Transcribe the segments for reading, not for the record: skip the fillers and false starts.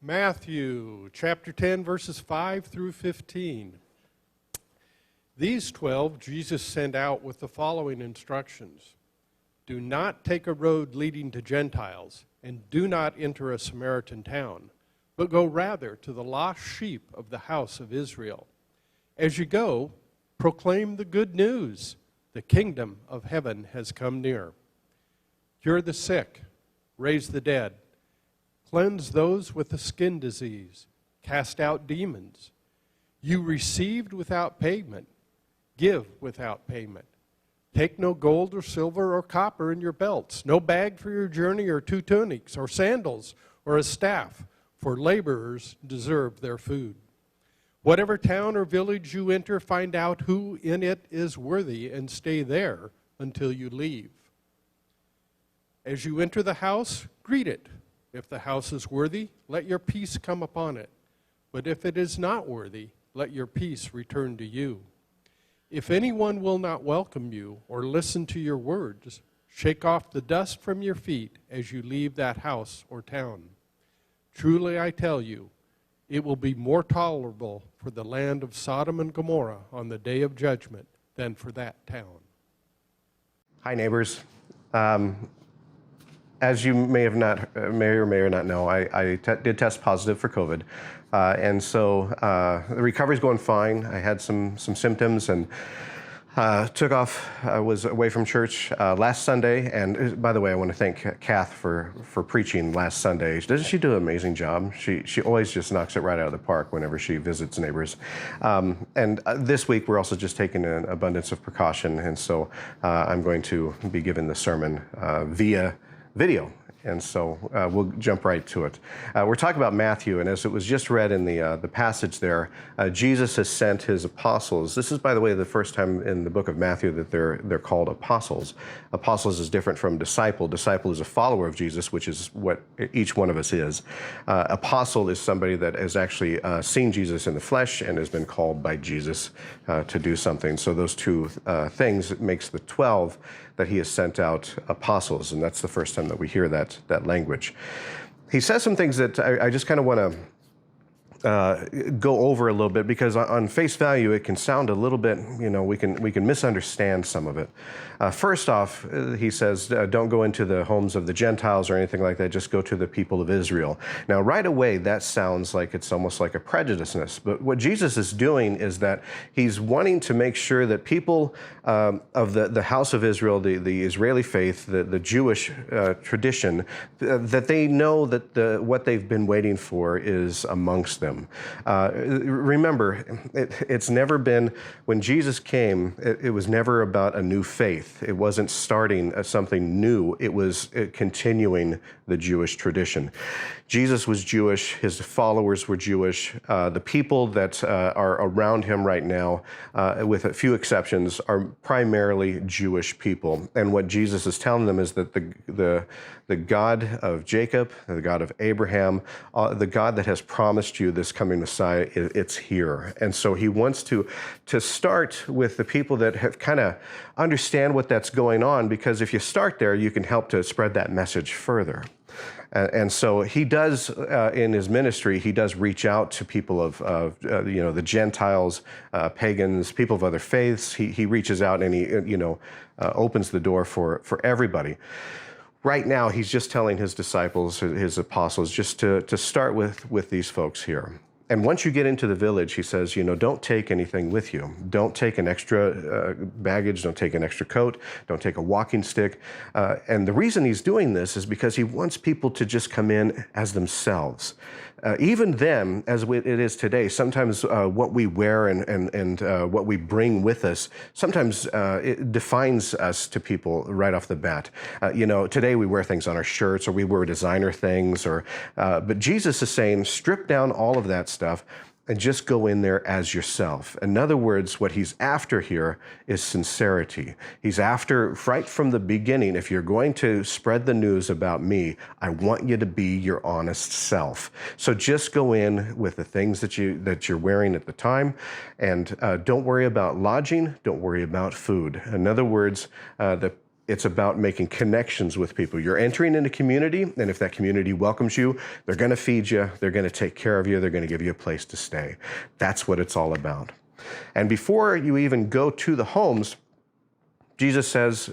Matthew chapter 10, verses 5 through 15. These 12 Jesus sent out with the following instructions. Do not take a road leading to Gentiles, and do not enter a Samaritan town, but go rather to the lost sheep of the house of Israel. As you go, proclaim the good news. The kingdom of heaven has come near. Cure the sick, raise the dead, cleanse those with a skin disease, cast out demons. You received without payment, give without payment. Take no gold or silver or copper in your belts, no bag for your journey or 2 tunics or sandals or a staff, for laborers deserve their food. Whatever town or village you enter, find out who in it is worthy and stay there until you leave. As you enter the house, greet it. If the house is worthy, let your peace come upon it. But if it is not worthy, let your peace return to you. If anyone will not welcome you or listen to your words, shake off the dust from your feet as you leave that house or town. Truly I tell you, it will be more tolerable for the land of Sodom and Gomorrah on the day of judgment than for that town. Hi, neighbors. As you may or may not know, I did test positive for COVID. And so the recovery's going fine. I had some symptoms and took off. I was away from church last Sunday. And by the way, I want to thank Kath for preaching last Sunday. Doesn't she do an amazing job? She always just knocks it right out of the park whenever she visits neighbors. And this week, we're also just taking an abundance of precaution. And so I'm going to be giving the sermon via video. And so we'll jump right to it. We're talking about Matthew, and as it was just read in the passage there, Jesus has sent his apostles. This is, by the way, the first time in the book of Matthew that they're called apostles. Apostles is different from disciple. Disciple is a follower of Jesus, which is what each one of us is. Apostle is somebody that has actually seen Jesus in the flesh and has been called by Jesus to do something. So those two things makes the 12 that he has sent out apostles, and that's the first time that we hear that language. He says some things that I just kind of want to go over a little bit, because on face value it can sound a little bit, we can misunderstand some of it. First off, he says, don't go into the homes of the Gentiles or anything like that, just go to the people of Israel. Now, right away, that sounds like it's almost like a prejudiceness, but what Jesus is doing is that he's wanting to make sure that people of the house of Israel, the Israeli faith, the Jewish tradition, that they know that what they've been waiting for is amongst them. Remember, it's never been, when Jesus came, it was never about a new faith. It wasn't starting something new. It was continuing the Jewish tradition. Jesus was Jewish. His followers were Jewish. The people that are around him right now, with a few exceptions, are primarily Jewish people. And what Jesus is telling them is that the God of Jacob, the God of Abraham, the God that has promised you this coming Messiah, it's here. And so he wants to start with the people that have kind of understand what that's going on, because if you start there, you can help to spread that message further. And so he does, in his ministry, he does reach out to people of the Gentiles, pagans, people of other faiths. He reaches out and he, opens the door for everybody. Right now, he's just telling his disciples, his apostles, just to start with these folks here. And once you get into the village, he says, don't take anything with you. Don't take an extra baggage. Don't take an extra coat. Don't take a walking stick. And the reason he's doing this is because he wants people to just come in as themselves. Even then, as it is today, sometimes what we wear and what we bring with us, sometimes it defines us to people right off the bat. Today we wear things on our shirts, or we wear designer things, but Jesus is saying, strip down all of that stuff and just go in there as yourself. In other words, what he's after here is sincerity. He's after, right from the beginning, if you're going to spread the news about me, I want you to be your honest self. So just go in with the things that you're wearing at the time, and don't worry about lodging, don't worry about food. In other words, It's about making connections with people. You're entering into community, and if that community welcomes you, they're going to feed you, they're going to take care of you, they're going to give you a place to stay. That's what it's all about. And before you even go to the homes, Jesus says,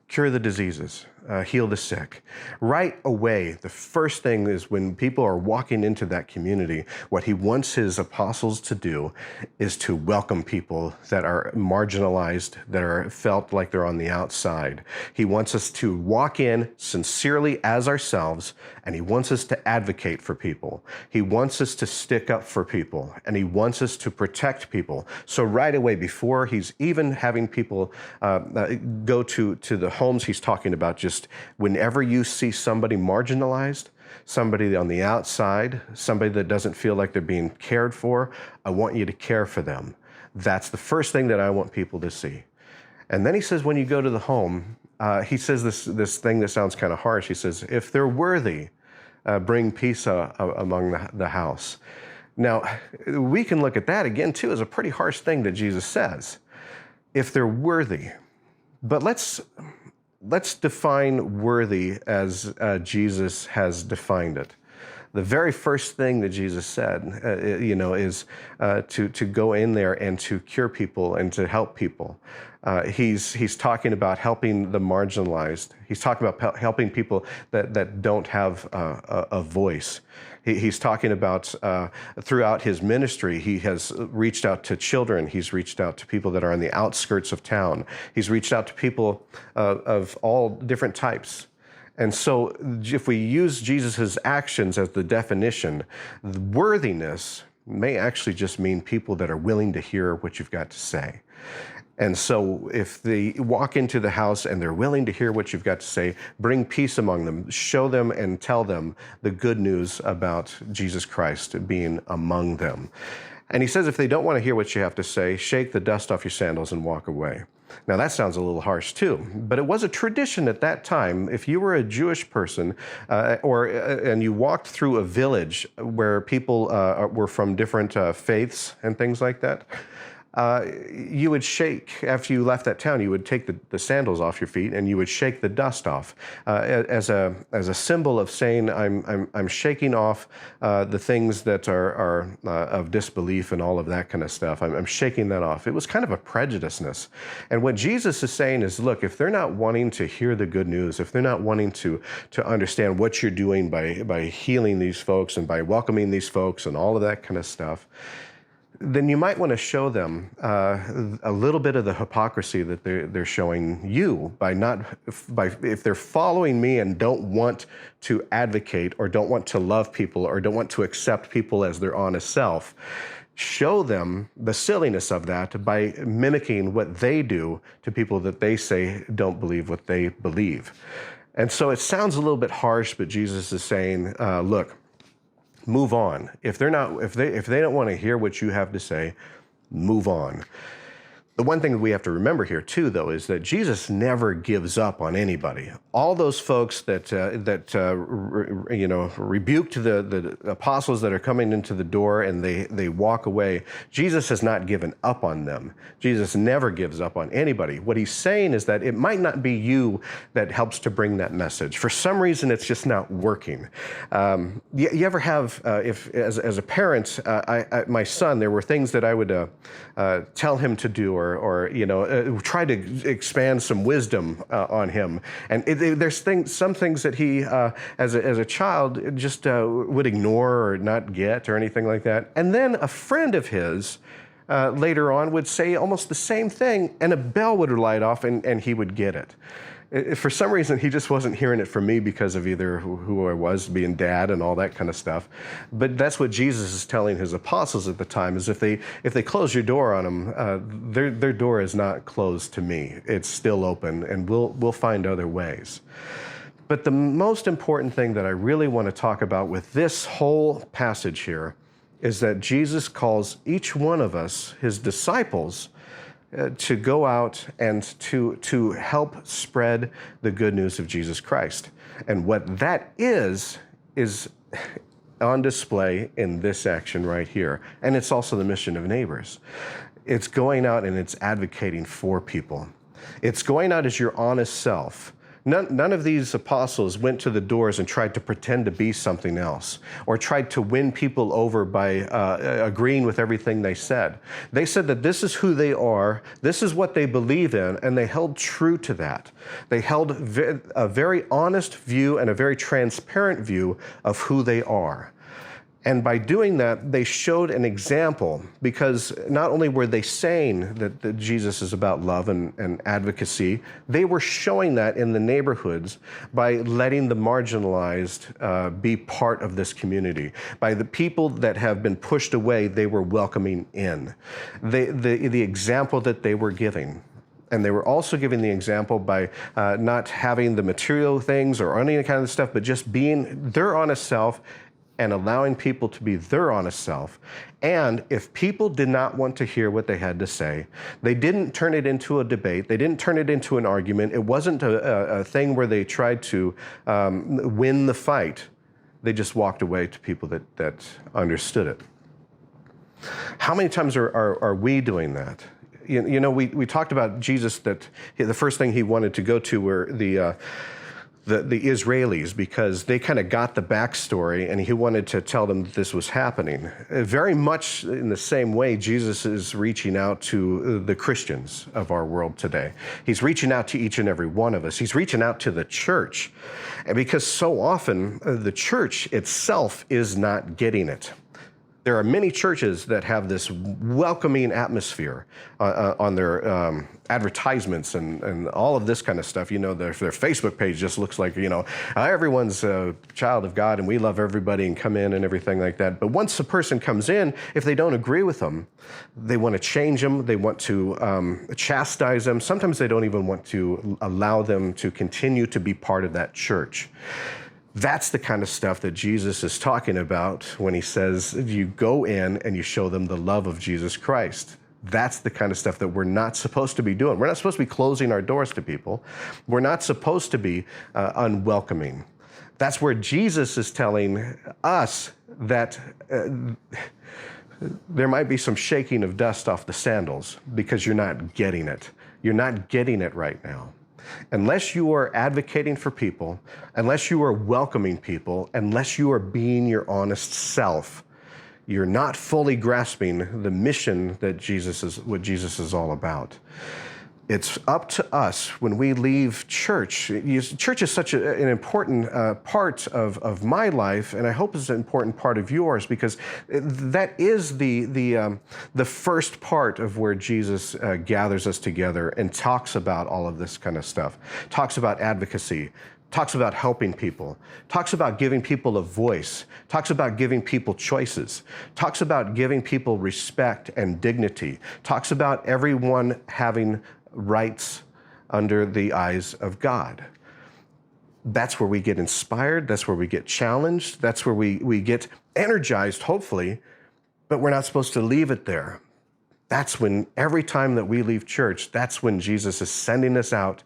cure the diseases, heal the sick. Right away, the first thing is when people are walking into that community, what he wants his apostles to do is to welcome people that are marginalized, that are felt like they're on the outside. He wants us to walk in sincerely as ourselves, and he wants us to advocate for people. He wants us to stick up for people, and he wants us to protect people. So right away, before he's even having people go to the homes, he's talking about just whenever you see somebody marginalized, somebody on the outside, somebody that doesn't feel like they're being cared for, I want you to care for them. That's the first thing that I want people to see. And then he says, when you go to the home, he says this thing that sounds kind of harsh. He says, if they're worthy, bring peace among the house. Now, we can look at that again, too, as a pretty harsh thing that Jesus says. If they're worthy. But let's define worthy as Jesus has defined it. The very first thing that Jesus said, is to go in there and to cure people and to help people. He's talking about helping the marginalized. He's talking about helping people that don't have a voice. He's talking about throughout his ministry, he has reached out to children. He's reached out to people that are on the outskirts of town. He's reached out to people of all different types. And so if we use Jesus' actions as the definition, the worthiness may actually just mean people that are willing to hear what you've got to say. And so if they walk into the house and they're willing to hear what you've got to say, bring peace among them, show them and tell them the good news about Jesus Christ being among them. And he says if they don't want to hear what you have to say, shake the dust off your sandals and walk away. Now that sounds a little harsh too, but it was a tradition at that time. If you were a Jewish person and you walked through a village where people were from different faiths and things like that, you would shake, after you left that town, you would take the sandals off your feet and you would shake the dust off as a symbol of saying, I'm shaking off the things that are of disbelief and all of that kind of stuff. I'm shaking that off. It was kind of a prejudiceness. And what Jesus is saying is, look, if they're not wanting to hear the good news, if they're not wanting to understand what you're doing by healing these folks and by welcoming these folks and all of that kind of stuff, then you might want to show them a little bit of the hypocrisy that they're showing you if they're following me and don't want to advocate or don't want to love people or don't want to accept people as their honest self. Show them the silliness of that by mimicking what they do to people that they say don't believe what they believe. And so it sounds a little bit harsh, but Jesus is saying, look, move on. If they don't want to hear what you have to say, move on. The one thing that we have to remember here too, though, is that Jesus never gives up on anybody. All those folks that rebuked the apostles that are coming into the door and they walk away, Jesus has not given up on them. Jesus never gives up on anybody. What he's saying is that it might not be you that helps to bring that message. For some reason, it's just not working. You ever have, as a parent, my son, there were things that I would tell him to do or try to expand some wisdom on him. And there's some things that he, as a child, just would ignore or not get or anything like that. And then a friend of his later on would say almost the same thing, and a bell would light off, and he would get it. For some reason, he just wasn't hearing it from me because of either who I was, being dad and all that kind of stuff. But that's what Jesus is telling his apostles at the time, is if they close your door on them, their door is not closed to me. It's still open, and we'll find other ways. But the most important thing that I really want to talk about with this whole passage here is that Jesus calls each one of us, his disciples, to go out and to help spread the good news of Jesus Christ. And what that is on display in this action right here. And it's also the mission of Neighbors. It's going out and it's advocating for people. It's going out as your honest self. None of these apostles went to the doors and tried to pretend to be something else or tried to win people over by agreeing with everything they said. They said that this is who they are, this is what they believe in, and they held true to that. They held a very honest view and a very transparent view of who they are. And by doing that, they showed an example, because not only were they saying that Jesus is about love and advocacy, they were showing that in the neighborhoods by letting the marginalized be part of this community. By the people that have been pushed away, they were welcoming in. The example that they were giving. And they were also giving the example by not having the material things or any kind of stuff, but just being their honest self and allowing people to be their honest self. And if people did not want to hear what they had to say, they didn't turn it into a debate. They didn't turn it into an argument. It wasn't a thing where they tried to win the fight. They just walked away to people that understood it. How many times are we doing that? You know, we talked about Jesus, that the first thing he wanted to go to were the Israelis, because they kind of got the backstory and he wanted to tell them that this was happening. Very much in the same way, Jesus is reaching out to the Christians of our world today. He's reaching out to each and every one of us. He's reaching out to the church, and because so often the church itself is not getting it. There are many churches that have this welcoming atmosphere on their advertisements and all of this kind of stuff. You know, their Facebook page just looks like, you know, everyone's a child of God and we love everybody and come in and everything like that. But once a person comes in, if they don't agree with them, they want to change them. They want to chastise them. Sometimes they don't even want to allow them to continue to be part of that church. That's the kind of stuff that Jesus is talking about when he says you go in and you show them the love of Jesus Christ. That's the kind of stuff that we're not supposed to be doing. We're not supposed to be closing our doors to people. We're not supposed to be unwelcoming. That's where Jesus is telling us that there might be some shaking of dust off the sandals because you're not getting it. You're not getting it right now. Unless you are advocating for people, unless you are welcoming people, unless you are being your honest self, you're not fully grasping the mission that what Jesus is all about. It's up to us when we leave church. Church is such an important part of my life, and I hope it's an important part of yours, because that is the first part of where Jesus gathers us together and talks about all of this kind of stuff. Talks about advocacy, talks about helping people, talks about giving people a voice, talks about giving people choices, talks about giving people respect and dignity, talks about everyone having rights under the eyes of God. That's where we get inspired. That's where we get challenged. That's where we get energized, hopefully, but we're not supposed to leave it there. That's when every time that we leave church, that's when Jesus is sending us out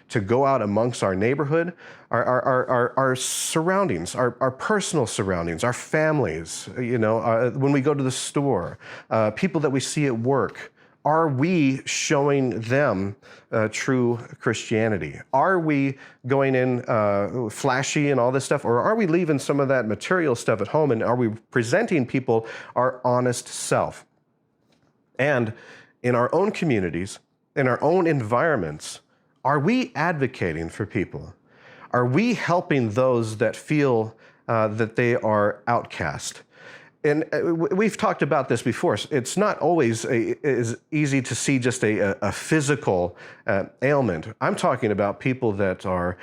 to go out amongst our neighborhood, our surroundings, our personal surroundings, our families, you know, when we go to the store, people that we see at work. Are we showing them true Christianity? Are we going in flashy and all this stuff? Or are we leaving some of that material stuff at home, and are we presenting people our honest self? And in our own communities, in our own environments, are we advocating for people? Are we helping those that feel that they are outcast? And we've talked about this before. It's not always as easy to see just a physical ailment. I'm talking about people that are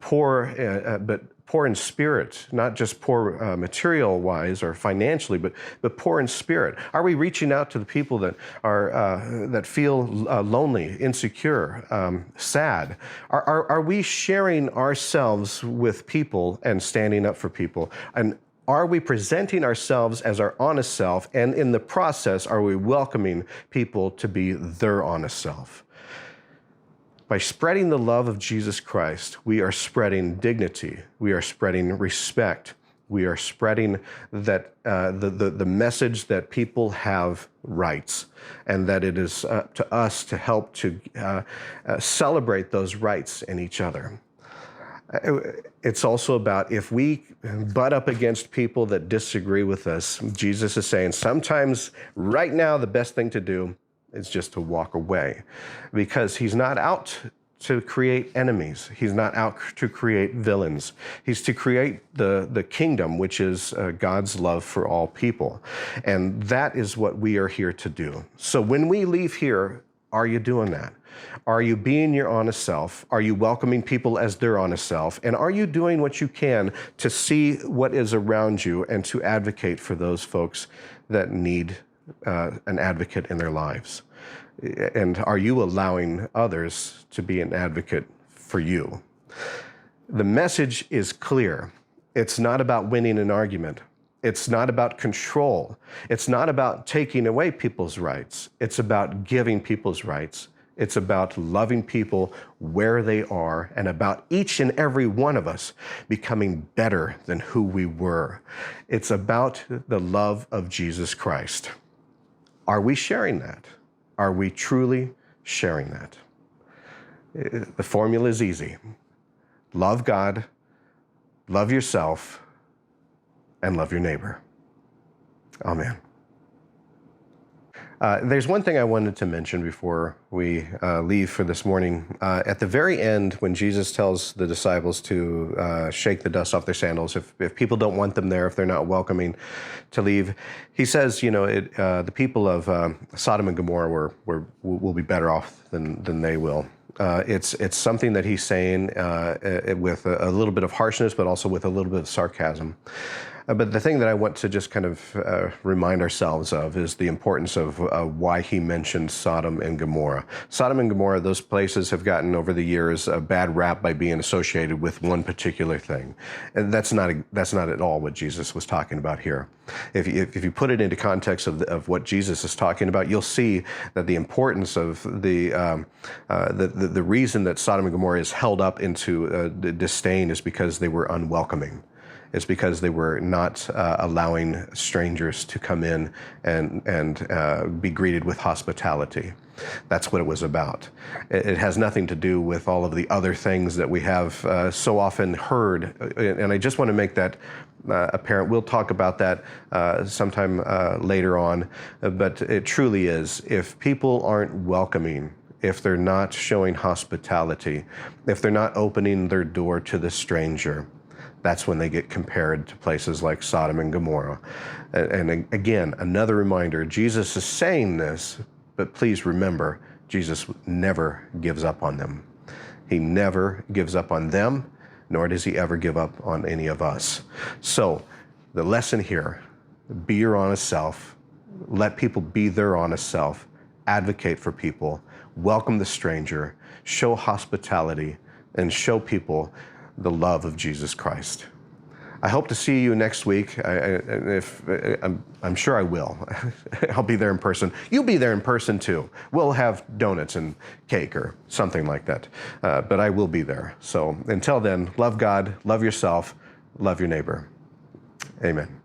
poor, but poor in spirit, not just poor material-wise or financially, but poor in spirit. Are we reaching out to the people that are that feel lonely, insecure, sad? Are we sharing ourselves with people and standing up for people? And are we presenting ourselves as our honest self, and in the process, are we welcoming people to be their honest self? By spreading the love of Jesus Christ, we are spreading dignity, we are spreading respect, We are spreading that the message that people have rights, and that it is up to us to help to celebrate those rights in each other. It's also about if we butt up against people that disagree with us, Jesus is saying sometimes right now the best thing to do is just to walk away, because he's not out to create enemies. He's not out to create villains. He's to create the kingdom, which is God's love for all people. And that is what we are here to do. So when we leave here, are you doing that? Are you being your honest self? Are you welcoming people as their honest self? And are you doing what you can to see what is around you and to advocate for those folks that need an advocate in their lives? And are you allowing others to be an advocate for you? The message is clear. It's not about winning an argument. It's not about control. It's not about taking away people's rights. It's about giving people's rights. It's about loving people where they are, and about each and every one of us becoming better than who we were. It's about the love of Jesus Christ. Are we sharing that? Are we truly sharing that? The formula is easy. Love God, love yourself, and love your neighbor. Amen. There's one thing I wanted to mention before we leave for this morning. At the very end, when Jesus tells the disciples to shake the dust off their sandals, if people don't want them there, if they're not welcoming to leave, he says, the people of Sodom and Gomorrah will be better off than they will. It's something that he's saying with a little bit of harshness, but also with a little bit of sarcasm. But the thing that I want to just kind of remind ourselves of is the importance of why he mentioned Sodom and Gomorrah. Sodom and Gomorrah, those places have gotten over the years a bad rap by being associated with one particular thing. And that's not at all what Jesus was talking about here. If you put it into context of what Jesus is talking about, you'll see that the importance of the reason that Sodom and Gomorrah is held up into disdain is because they were unwelcoming. It's because they were not allowing strangers to come in and be greeted with hospitality. That's what it was about. It has nothing to do with all of the other things that we have so often heard. And I just want to make that apparent. We'll talk about that sometime later on. But it truly is. If people aren't welcoming, if they're not showing hospitality, if they're not opening their door to the stranger, that's when they get compared to places like Sodom and Gomorrah. And again, another reminder, Jesus is saying this, but please remember, Jesus never gives up on them. He never gives up on them, nor does he ever give up on any of us. So the lesson here, be your honest self, let people be their honest self, advocate for people, welcome the stranger, show hospitality, and show people the love of Jesus Christ. I hope to see you next week. I'm sure I will. I'll be there in person. You'll be there in person too. We'll have donuts and cake or something like that. But I will be there. So until then, love God, love yourself, love your neighbor. Amen.